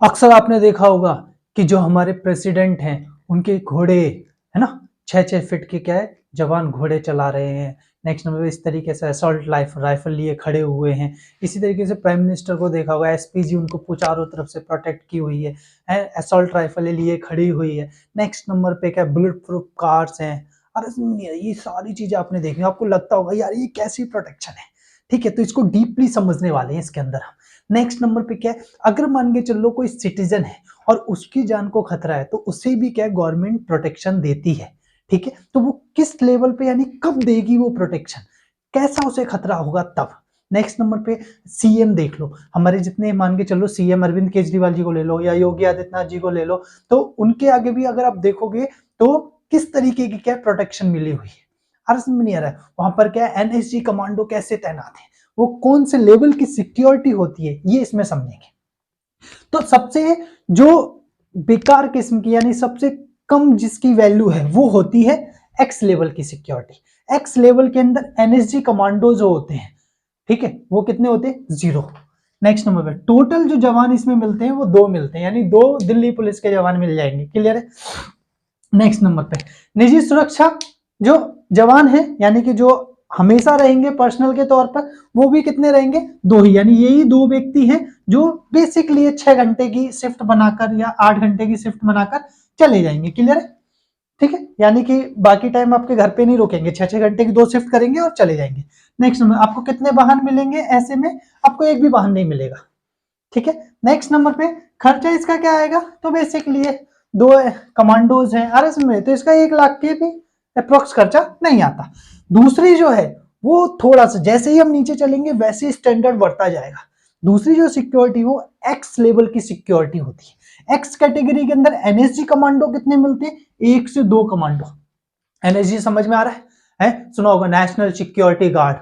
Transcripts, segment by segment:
अक्सर आपने देखा होगा कि जो हमारे प्रेसिडेंट हैं उनके घोड़े है ना, 6-6 फीट के क्या है, जवान घोड़े चला रहे हैं। नेक्स्ट नंबर पे इस तरीके से असॉल्ट राइफल लिए खड़े हुए हैं। इसी तरीके से प्राइम मिनिस्टर को देखा होगा, एसपीजी उनको चारों तरफ से प्रोटेक्ट की हुई है, असॉल्ट राइफल लिए खड़ी हुई है। नेक्स्ट नंबर पे क्या, बुलेट प्रूफ कार्स हैं। अरे ये सारी चीजें आपने देखी, आपको लगता होगा यार ये कैसी प्रोटेक्शन है। ठीक है, तो इसको डीपली समझने वाले हैं इसके अंदर हम। नेक्स्ट नंबर पे क्या है, अगर मान के चलो कोई सिटीजन है और उसकी जान को खतरा है तो उसे भी क्या गवर्नमेंट प्रोटेक्शन देती है। ठीक है, तो वो किस लेवल पे यानी कब देगी वो प्रोटेक्शन, कैसा उसे खतरा होगा तब। नेक्स्ट नंबर पे सीएम देख लो, हमारे जितने मान के चलो सीएम अरविंद केजरीवाल जी को ले लो या योगी आदित्यनाथ जी को ले लो, तो उनके आगे भी अगर आप देखोगे तो किस तरीके की क्या प्रोटेक्शन मिली हुई है। हर समझ नहीं आ रहा है, वहां पर क्या एनएसजी कमांडो कैसे तैनात है, वो कौन से लेवल की सिक्योरिटी होती है, ये इसमें समझेंगे। तो सबसे जो बेकार किस्म की यानी सबसे कम जिसकी वैल्यू है वो होती है एक्स लेवल की सिक्योरिटी। एक्स लेवल के अंदर एनएसजी कमांडो जो होते हैं, ठीक है, वो कितने होते हैं, 0। नेक्स्ट नंबर पे टोटल जो जवान इसमें मिलते हैं वो 2 मिलते हैं, यानी 2 दिल्ली पुलिस के जवान मिल जाएंगे। क्लियर है। नेक्स्ट नंबर पे निजी सुरक्षा जो जवान है यानी कि जो हमेशा रहेंगे पर्सनल के तौर पर, वो भी कितने रहेंगे, 2 ही, यानी यही 2 व्यक्ति हैं जो बेसिकली 6 घंटे की शिफ्ट बनाकर या 8 घंटे की शिफ्ट बनाकर चले जाएंगे। क्लियर है। ठीक है, यानी कि बाकी टाइम आपके घर पे नहीं रुकेंगे, 6-6 घंटे की 2 शिफ्ट करेंगे और चले जाएंगे। नेक्स्ट नंबर, आपको कितने वाहन मिलेंगे, ऐसे में आपको एक भी वाहन नहीं मिलेगा। ठीक है। नेक्स्ट नंबर पे खर्चा इसका क्या आएगा, तो बेसिकली ये 2 कमांडोज हैं आरएस में, तो इसका 1 लाख के भी अप्रोक्स खर्चा नहीं आता। दूसरी जो है वो थोड़ा सा जैसे ही हम नीचे चलेंगे वैसे ही स्टैंडर्ड बढ़ता जाएगा। दूसरी जो सिक्योरिटी वो एक्स लेवल की सिक्योरिटी होती है। एक्स कैटेगरी के अंदर एनएसजी कमांडो कितने मिलते हैं, 1 से 2 कमांडो। एनएसजी समझ में आ रहा है, सुना होगा नेशनल सिक्योरिटी गार्ड।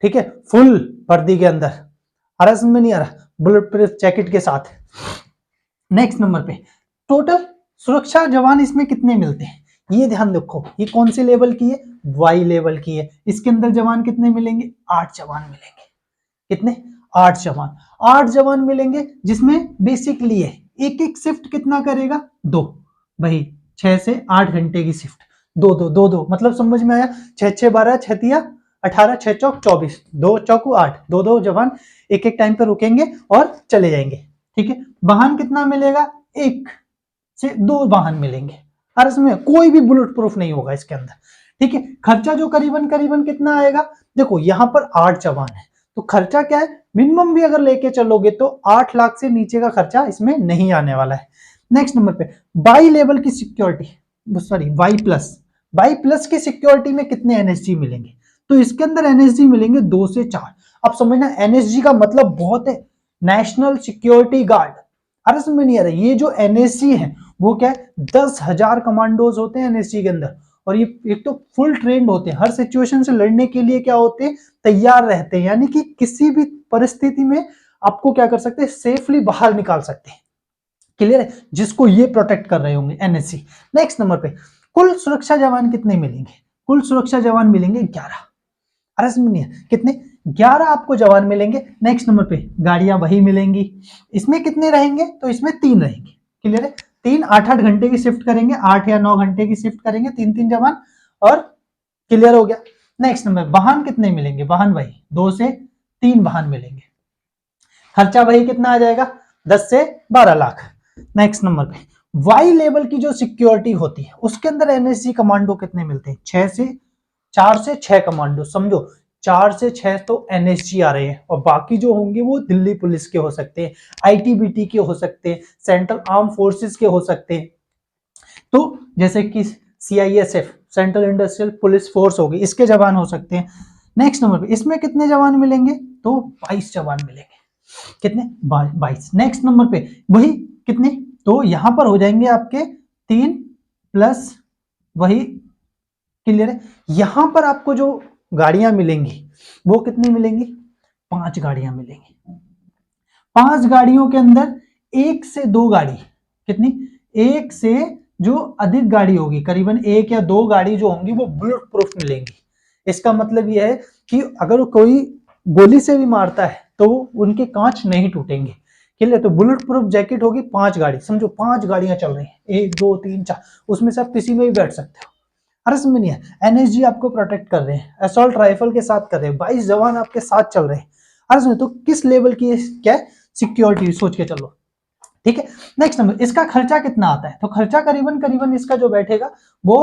ठीक है, फुल वर्दी के अंदर, आरएस में नहीं आ रहा, बुलेट प्रूफ जैकेट के साथ। नेक्स्ट नंबर पे टोटल सुरक्षा जवान इसमें कितने मिलते हैं, ये ध्यान रखो, ये कौन से लेवल की है, वाई लेवल की है। इसके अंदर जवान कितने मिलेंगे, 8 जवान मिलेंगे। कितने, 8 जवान। 8 जवान मिलेंगे जिसमें बेसिकली है एक एक शिफ्ट कितना करेगा, 2, भाई 6 से 8 घंटे की शिफ्ट, 2 मतलब समझ में आया, 6 12 6 18 6 चौक 24, 2 चौक 8, 2 जवान एक एक टाइम पे रुकेंगे और चले जाएंगे। ठीक है, वाहन कितना मिलेगा, 1 से 2 वाहन मिलेंगे और इसमें कोई भी बुलेट प्रूफ नहीं होगा इसके अंदर। ठीक है, खर्चा जो करीबन करीबन कितना आएगा, देखो यहां पर 8 जवान है तो खर्चा क्या है, मिनिमम भी अगर लेके चलोगे तो 8 लाख से नीचे का खर्चा इसमें नहीं आने वाला है। नेक्स्ट नंबर पे बाई लेवल की सिक्योरिटी, सॉरी बाई प्लस की सिक्योरिटी में कितने एनएसजी मिलेंगे, तो इसके अंदर एनएसजी मिलेंगे 2 से 4। अब समझना एनएसजी का मतलब बहुत है, नेशनल सिक्योरिटी गार्ड। अरे समझ नहीं आ रहा, ये जो एनएसजी है वो क्या है, 10,000 कमांडोज होते हैं एनएसजी के अंदर, और ये एक तो फुल ट्रेंड होते हैं, हर सिचुएशन से लड़ने के लिए क्या होते हैं, तैयार रहते हैं, यानी कि किसी भी परिस्थिति में आपको क्या कर सकते हैं, सेफली बाहर निकाल सकते हैं। क्लियर है, जिसको ये प्रोटेक्ट कर रहे होंगे एनएससी। नेक्स्ट नंबर पे कुल सुरक्षा जवान कितने मिलेंगे, कुल सुरक्षा जवान मिलेंगे 11। अरे सुनिए कितने, 11 आपको जवान मिलेंगे। नेक्स्ट नंबर पे गाड़ियां वही मिलेंगी, इसमें कितने रहेंगे, तो इसमें 3 रहेंगे। क्लियर है, 3 8-8 घंटे की शिफ्ट करेंगे, 8 या 9 घंटे की शिफ्ट करेंगे, 3-3 जवान और क्लियर हो गया। नेक्स्ट नंबर वाहन कितने मिलेंगे, वाहन वही 2 से 3 वाहन मिलेंगे। खर्चा वही कितना आ जाएगा, 10 से 12 लाख। नेक्स्ट नंबर पे वाई लेवल की जो सिक्योरिटी होती है उसके अंदर एनएसजी कमांडो कितने मिलते हैं, 4 से 6 कमांडो। समझो 4 से 6 तो एनएसजी आ रहे हैं और बाकी जो होंगे वो दिल्ली पुलिस के हो सकते हैं, आईटीबीटी के हो सकते हैं, सेंट्रल आर्म फोर्सेस के हो सकते हैं। तो जैसे कि CISF central industrial police force होगी, इसके जवान हो सकते हैं। नेक्स्ट नंबर पे इसमें कितने जवान मिलेंगे, तो 22 जवान मिलेंगे। कितने, 22। नेक्स्ट नंबर पे वही कितने, तो यहां पर हो जाएंगे आपके 3 प्लस वही। क्लियर है, यहां पर आपको जो गाड़ियां मिलेंगी वो कितनी मिलेंगी, 5 गाड़ियां मिलेंगी। 5 गाड़ियों के अंदर 1 से 2 गाड़ी, कितनी, 1 से जो अधिक गाड़ी होगी, करीबन 1 या 2 गाड़ी जो होंगी वो बुलेट प्रूफ मिलेंगी। इसका मतलब यह है कि अगर कोई गोली से भी मारता है तो उनके कांच नहीं टूटेंगे। क्लियर। तो बुलेट प्रूफ जैकेट होगी 5 गाड़ी, समझो 5 गाड़ियां चल रही हैं, 1 2 3 4, उसमें से आप किसी में भी बैठ सकते हो। अरे समझ नहीं है, एनएसजी आपको प्रोटेक्ट कर रहे हैं, असॉल्ट राइफल के साथ कर रहे हैं, 22 जवान आपके साथ चल रहे हैं। अरे समझ, तो किस लेवल की क्या है सिक्योरिटी, सोच के चलो, ठीक है। नेक्स्ट नंबर, इसका खर्चा कितना आता है? तो खर्चा करीबन करीबन इसका जो बैठेगा वो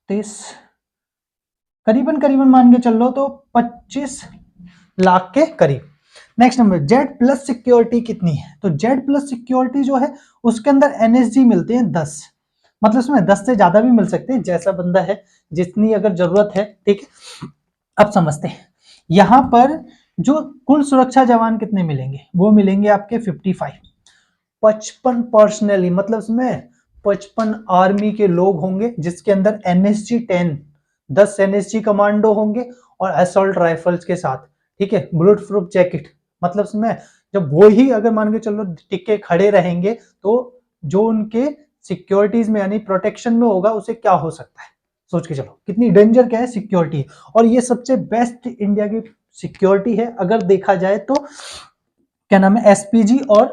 30 करीबन करीबन मान के चल लो तो 25 लाख के करीब। Next number, Z plus security कितनी है? तो जेड प्लस सिक्योरिटी जो है उसके अंदर एनएसजी मिलते हैं 10, मतलब उसमें 10 से ज्यादा भी मिल सकते हैं, जैसा बंदा है जितनी अगर जरूरत है, ठीक है। अब समझते हैं यहां पर जो कुल सुरक्षा जवान कितने मिलेंगे, वो मिलेंगे आपके 55, 55 पर्सनली, मतलब उसमें 55 आर्मी के लोग होंगे, जिसके अंदर एनएसजी 10 एनएसजी कमांडो होंगे और असॉल्ट राइफल्स के साथ, ठीक है, बुलेट प्रूफ जैकेट, मतलब उसमें जब वो ही अगर मान के चलो टिके खड़े रहेंगे तो जो उनके सिक्योरिटीज में यानी प्रोटेक्शन में होगा उसे क्या हो सकता है, सोच के चलो कितनी डेंजर क्या है सिक्योरिटी। और ये सबसे बेस्ट इंडिया की सिक्योरिटी है अगर देखा जाए तो, क्या नाम है, एसपीजी और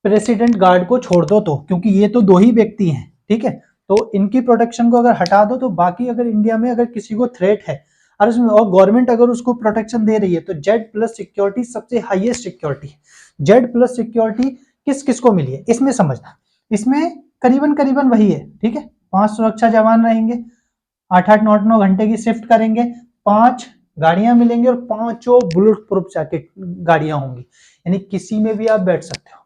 प्रेसिडेंट गार्ड को छोड़ दो तो, क्योंकि ये तो 2 ही व्यक्ति हैं, ठीक है। तो इनकी प्रोटेक्शन को अगर हटा दो तो बाकी अगर इंडिया में अगर किसी को थ्रेट है और गवर्नमेंट अगर उसको प्रोटेक्शन दे रही है तो जेड प्लस सिक्योरिटी सबसे हाईएस्ट सिक्योरिटी है। जेड प्लस सिक्योरिटी किस किस को मिली है इसमें समझना, इसमें करीबन करीबन वही है, ठीक है। 5 सुरक्षा जवान रहेंगे, 8 9 9 घंटे की शिफ्ट करेंगे, 5 गाड़ियां मिलेंगी और 5 बुलेट प्रूफ जैकेट गाड़ियां होंगी, यानी किसी में भी आप बैठ सकते हो।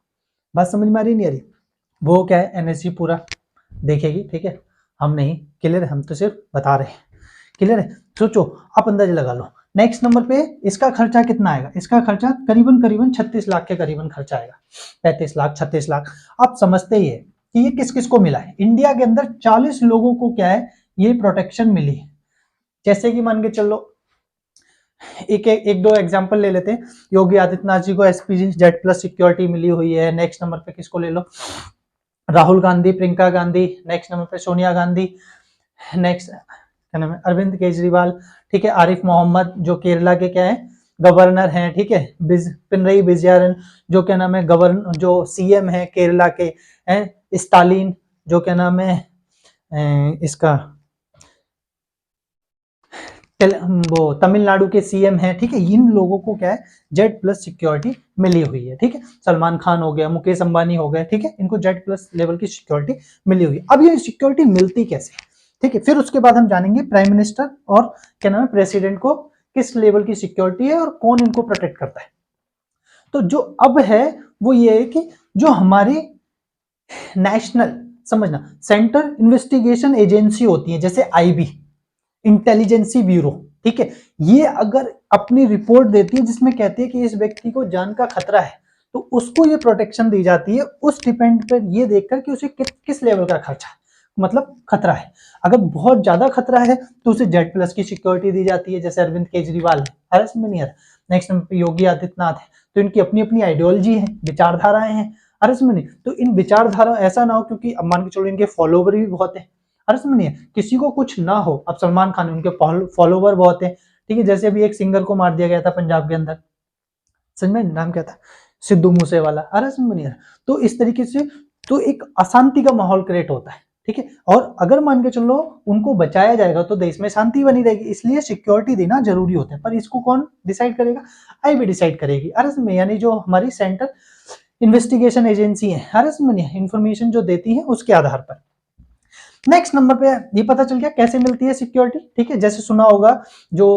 बात समझ में आ रही नहीं आ रही? वो क्या है एनएसजी पूरा देखेगी, ठीक है, हम नहीं, क्लियर है, हम तो सिर्फ बता रहे हैं, क्लियर है। सोचो आप अंदाजा लगा लो। नेक्स्ट नंबर पे इसका खर्चा कितना आएगा? इसका खर्चा करीबन करीबन 36 लाख के करीबन खर्चा आएगा, 35 लाख 36 लाख। आप समझते ही है कि ये किस किस को मिला है। इंडिया के अंदर 40 लोगों को क्या है ये प्रोटेक्शन मिली है। जैसे कि मान के चलो एक दो एग्जांपल ले लेते हैं। योगी आदित्यनाथ जी को एसपीजी जेड प्लस सिक्योरिटी मिली हुई है। नेक्स्ट नंबर पे किसको ले लो, राहुल गांधी, प्रियंका गांधी, नेक्स्ट नंबर पे सोनिया गांधी, नेक्स्ट क्या नाम है अरविंद केजरीवाल, ठीक है, आरिफ मोहम्मद जो केरला के क्या है गवर्नर हैं, ठीक है, पिनरई विजयन जो क्या नाम है गवर्नर जो सीएम है केरला के हैं, स्टालिन जो क्या नाम है इसका वो तमिलनाडु के सीएम हैं, ठीक है। इन लोगों को क्या है जेड प्लस सिक्योरिटी मिली हुई है, ठीक है। सलमान खान हो गया, मुकेश अंबानी हो गए, ठीक है, इनको जेड प्लस लेवल की सिक्योरिटी मिली हुई है। अब ये सिक्योरिटी मिलती कैसे, ठीक है, फिर उसके बाद हम जानेंगे प्राइम मिनिस्टर और क्या नाम है प्रेसिडेंट को किस लेवल की सिक्योरिटी है और कौन इनको प्रोटेक्ट करता है। तो जो अब है वो ये है कि जो हमारी नेशनल समझना सेंट्रल इन्वेस्टिगेशन एजेंसी होती है, जैसे आईबी इंटेलिजेंसी ब्यूरो, ठीक है, ये अगर अपनी रिपोर्ट देती है जिसमें कहती है कि इस व्यक्ति को जान का खतरा है तो उसको ये प्रोटेक्शन दी जाती है उस डिपेंड पर ये देखकर कि उसे किस लेवल का खर्चा मतलब खतरा है। अगर बहुत ज्यादा खतरा है तो उसे जेड प्लस की सिक्योरिटी दी जाती है, जैसे अरविंद केजरीवाल है, अरे समझ नहीं आ रहा। नेक्स्ट नंबर पे योगी आदित्यनाथ है, तो इनकी अपनी अपनी आइडियोलॉजी है, विचारधाराएं हैं, अरे समझ नहीं, तो इन विचारधारा ऐसा ना हो क्योंकि अब मान के चलो इनके फॉलोवर भी बहुत है, अरे समझिए किसी को कुछ ना हो। अब सलमान खान उनके फॉलोवर बहुत है, ठीक है, जैसे अभी एक सिंगर को मार दिया गया था पंजाब के अंदर, समझ में नाम क्या था, सिद्धू मूसेवाला, अरे समझ नहीं। तो इस तरीके से तो एक अशांति का माहौल क्रिएट होता है, ठीक है, और अगर मान के चलो उनको बचाया जाएगा तो देश में शांति बनी रहेगी, इसलिए सिक्योरिटी देना जरूरी होता है। पर इसको कौन डिसाइड करेगा? आईबी डिसाइड करेगी, अरे समझ, यानी जो हमारी सेंट्रल इन्वेस्टिगेशन एजेंसी है, अरे समझ, इंफॉर्मेशन जो देती है उसके आधार पर। नेक्स्ट नंबर पे ये पता चल गया कैसे मिलती है सिक्योरिटी, ठीक है, जैसे सुना होगा जो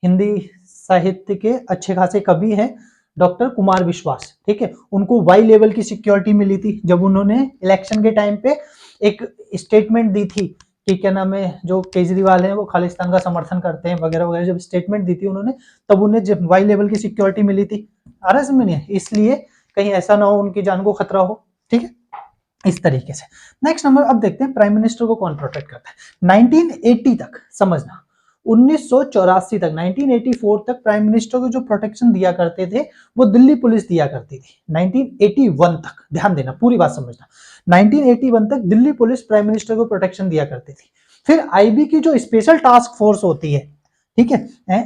हिंदी साहित्य के अच्छे खासे कवि हैं डॉक्टर कुमार विश्वास, ठीक है, उनको वाई लेवल की सिक्योरिटी मिली थी जब उन्होंने इलेक्शन के टाइम पे एक स्टेटमेंट दी थी कि क्या नाम है जो केजरीवाल है वो खालिस्तान का समर्थन करते हैं वगैरह वगैरह, जब स्टेटमेंट दी थी उन्होंने तब उन्हें जब वाई लेवल की सिक्योरिटी मिली थी, आ रहा समझ, इसलिए कहीं ऐसा ना हो उनकी जान को खतरा हो, ठीक है, इस तरीके से। नेक्स्ट नंबर अब देखते हैं प्राइम मिनिस्टर को कौन प्रोटेक्ट करता है। 1980 तक समझना, 1984 तक 1984 तक प्राइम मिनिस्टर को जो प्रोटेक्शन दिया करते थे वो दिल्ली पुलिस दिया करती थी। 1981 तक ध्यान देना, पूरी बात समझना, 1981 तक दिल्ली पुलिस प्राइम मिनिस्टर को प्रोटेक्शन दिया करती थी। फिर आईबी की जो स्पेशल टास्क फोर्स होती है, ठीक है,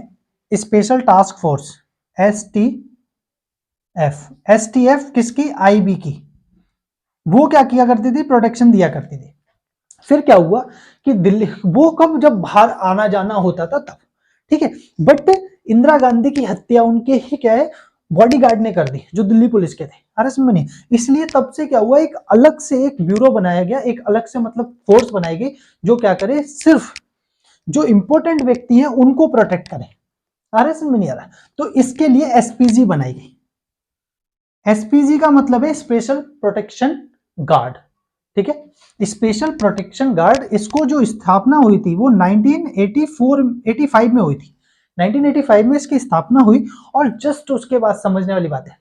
special task force ST F, STF किसकी, IB की, वो क्या किया करती थी, प्रोटेक्शन दिया करती थी। फिर क्या हुआ कि दिल्ली, वो कब, जब बाहर आना जाना होता था तब, ठीक है। बट इंदिरा गांधी की हत्या उनके ही क्या है, बॉडीगार्ड ने कर दी, जो दिल्ली पुलिस के थे, RS में नहीं। इसलिए तब से क्या हुआ, एक अलग से एक ब्यूरो बनाया गया, एक अलग से मतलब फोर्स बनाई गई, जो क्या करे, सिर्फ जो इंपॉर्टेंट व्यक्ति हैं उनको प्रोटेक्ट करे। RS में नहीं आ रहा, तो इसके लिए SPG बनाई गई। SPG का मतलब है स्पेशल प्रोटेक्शन गार्ड, ठीक है। स्पेशल प्रोटेक्शन गार्ड, इसको जो स्थापना हुई थी वो 1984-85 में हुई थी। 1985 में इसकी स्थापना हुई, और जस्ट उसके बाद समझने वाली बात है,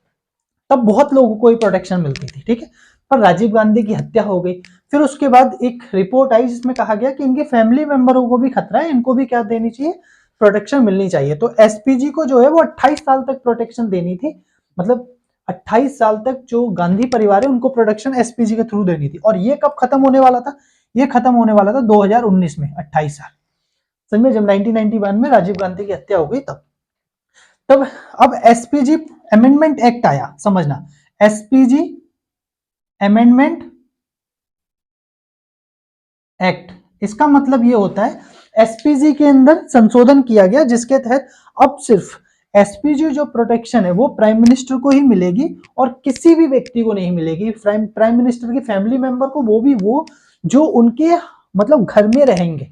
तब बहुत लोगों को ही प्रोटेक्शन मिलती थी, ठीक है। पर राजीव गांधी की हत्या हो गई, फिर उसके बाद एक रिपोर्ट आई जिसमें कहा गया कि इनके फैमिली मेंबरों को भी खतरा है, इनको भी क्या देनी चाहिए, प्रोटेक्शन मिलनी चाहिए। तो SPG को जो है वो 28 साल तक प्रोटेक्शन देनी थी, मतलब 28 साल तक जो गांधी परिवार है उनको प्रोटेक्शन SPG के थ्रू देनी थी। और ये कब खत्म होने वाला था, ये खत्म होने वाला था 2019 में, 28 साल, समझे, जब 1991 में राजीव गांधी की हत्या हो गई तब। अब SPG अमेंडमेंट एक्ट आया, समझना, SPG अमेंडमेंट एक्ट, इसका मतलब ये होता है SPG के अंदर संशोधन किया गया, जिसके तहत अब सिर्फ SPG जो प्रोटेक्शन है वो प्राइम मिनिस्टर को ही मिलेगी, और किसी भी व्यक्ति को नहीं मिलेगी। प्राइम मिनिस्टर की फैमिली मेंबर को, वो भी वो जो उनके मतलब घर में रहेंगे,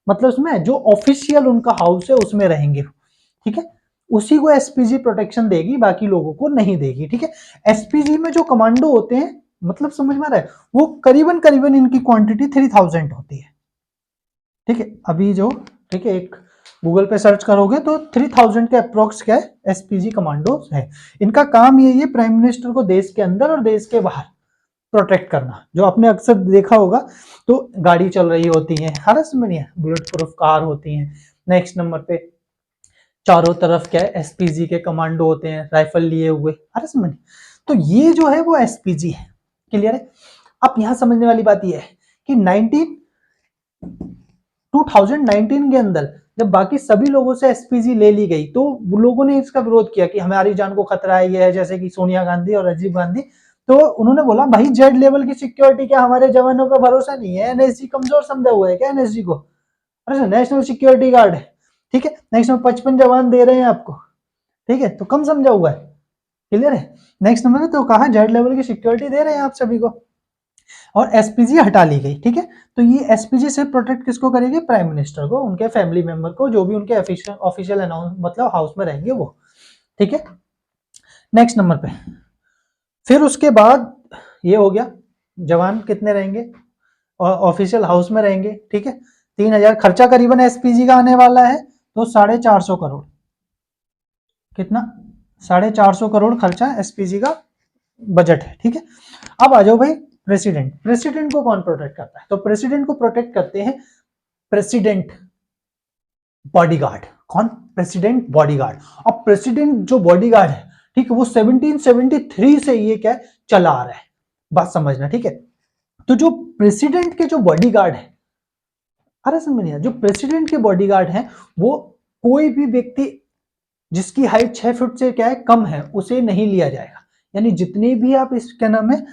मतलब उसमें जो ऑफिशियल उनका हाउस है उसमें रहेंगे, ठीक है, उसी को SPG प्रोटेक्शन देगी, बाकी लोगों को नहीं देगी, ठीक है। SPG में जो कमांडो होते हैं, मतलब समझ में आ रहा है, वो करीबन करीबन इनकी क्वांटिटी 3000 होती है, ठीक है। अभी जो, ठीक है, एक गूगल पे सर्च करोगे तो 3000 के अप्रोक्स क्या है, SPG कमांडो है। इनका काम यही है प्राइम मिनिस्टर को देश के अंदर और देश के बाहर प्रोटेक्ट करना। जो आपने अक्सर देखा होगा, तो गाड़ी चल रही होती है, हर में नहीं है, बुलेट प्रूफ कार होती है, नेक्स्ट नंबर पे चारों तरफ क्या है, SPG के कमांडो होते हैं, राइफल लिए हुए, हर में नहीं। तो ये जो है वो SPG है, क्लियर है। अब यहां समझने वाली बात ये है कि 2019 के अंदर जब बाकी सभी लोगों से SPG ले ली गई, तो वो लोगों ने इसका विरोध किया कि हमारी जान को खतरा है, ये है, जैसे कि सोनिया गांधी और राजीव गांधी। तो उन्होंने बोला, भाई जेड लेवल की सिक्योरिटी, क्या हमारे जवानों का भरोसा नहीं है, NSG कमजोर समझा हुआ है क्या NSG को, अरे नेशनल सिक्योरिटी गार्ड है, ठीक है, नेक्स्ट में 55 जवान दे रहे हैं आपको, ठीक है, तो कम समझा हुआ है, क्लियर है। नेक्स्ट नंबर, तो कहा जेड लेवल की सिक्योरिटी दे रहे हैं आप सभी को, और SPG हटा ली गई, ठीक है। तो ये SPG से प्रोटेक्ट किसको करेगी, प्राइम मिनिस्टर को, उनके फैमिली मेंबर को, जो भी उनके ऑफिशियल अनाउंस मतलब हाउस में रहेंगे वो, ठीक है। नेक्स्ट नंबर पे, फिर उसके बाद ये हो गया, जवान कितने रहेंगे, ऑफिशियल हाउस में रहेंगे, ठीक है। 3000 खर्चा करीबन SPG का आने वाला है, तो 450 करोड़, कितना, 450 करोड़ खर्चा SPG का बजट है, ठीक है। अब आ जाओ भाई, प्रेसिडेंट को कौन प्रोटेक्ट करता है, तो प्रेसिडेंट को प्रोटेक्ट करते हैं प्रेसिडेंट बॉडीगार्ड। कौन, प्रेसिडेंट बॉडीगार्ड। अब प्रेसिडेंट जो बॉडीगार्ड है, ठीक है, वो 1773 से ये क्या है, चला आ रहा है, बात समझना, ठीक है। तो जो प्रेसिडेंट के जो बॉडीगार्ड है, अरे समझ नहीं, जो प्रेसिडेंट के बॉडीगार्ड हैं, वो कोई भी व्यक्ति जिसकी हाइट 6 फीट से क्या है, कम है, उसे नहीं लिया जाएगा। यानी जितने भी आप इस क्या नाम है,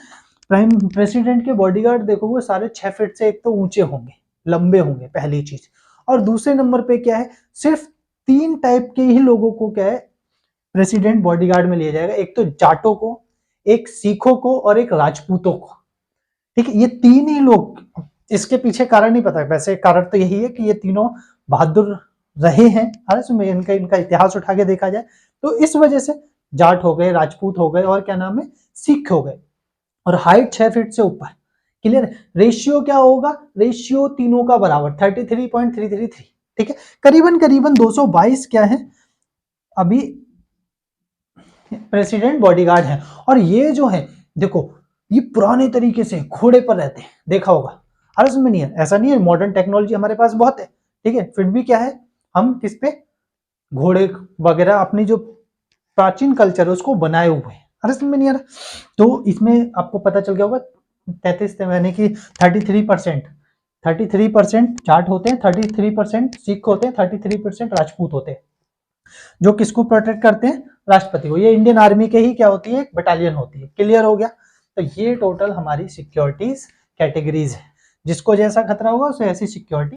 प्राइम प्रेसिडेंट के बॉडीगार्ड देखोगे, सारे 6 फीट से एक तो ऊंचे होंगे, लंबे होंगे, पहली चीज। और दूसरे नंबर पे क्या है, सिर्फ 3 टाइप के ही लोगों को क्या है, प्रेसिडेंट बॉडीगार्ड में लिया जाएगा, एक तो जाटों को, एक सिखों को, और एक राजपूतों को, ठीक है। ये 3 ही लोग, इसके पीछे कारण नहीं पता, वैसे कारण तो यही है कि ये तीनों बहादुर रहे हैं, में इनका इतिहास उठा के देखा जाए तो इस वजह से जाट हो गए, राजपूत हो गए, और क्या नाम है, सिख हो गए, और हाइट 6 फीट से ऊपर, क्लियर। रेशियो क्या होगा, रेशियो तीनों का बराबर 33.333, ठीक है, करीबन करीबन 222 क्या है अभी प्रेसिडेंट बॉडीगार्ड है। और ये जो है, देखो, ये पुराने तरीके से घोड़े पर रहते हैं, देखा होगा, अर्ज में नहीं है, ऐसा नहीं है, मॉडर्न टेक्नोलॉजी हमारे पास बहुत है, ठीक है, फिर भी क्या है, हम किस पे, घोड़े वगैरह, अपनी जो प्राचीन कल्चर है उसको बनाए हुए हैं, अर्ज में नहीं आ रहा। तो इसमें आपको पता चल गया होगा, 33 यानी कि 33% जाट होते हैं, 33% सिख होते हैं, 33% राजपूत होते हैं, जो किसको प्रोटेक्ट करते हैं, राष्ट्रपति को। ये इंडियन आर्मी के ही क्या होती है, एक बटालियन होती है। क्लियर हो गया। तो ये टोटल हमारी सिक्योरिटीज कैटेगरीज है, जिसको जैसा खतरा होगा उसे ऐसी सिक्योरिटी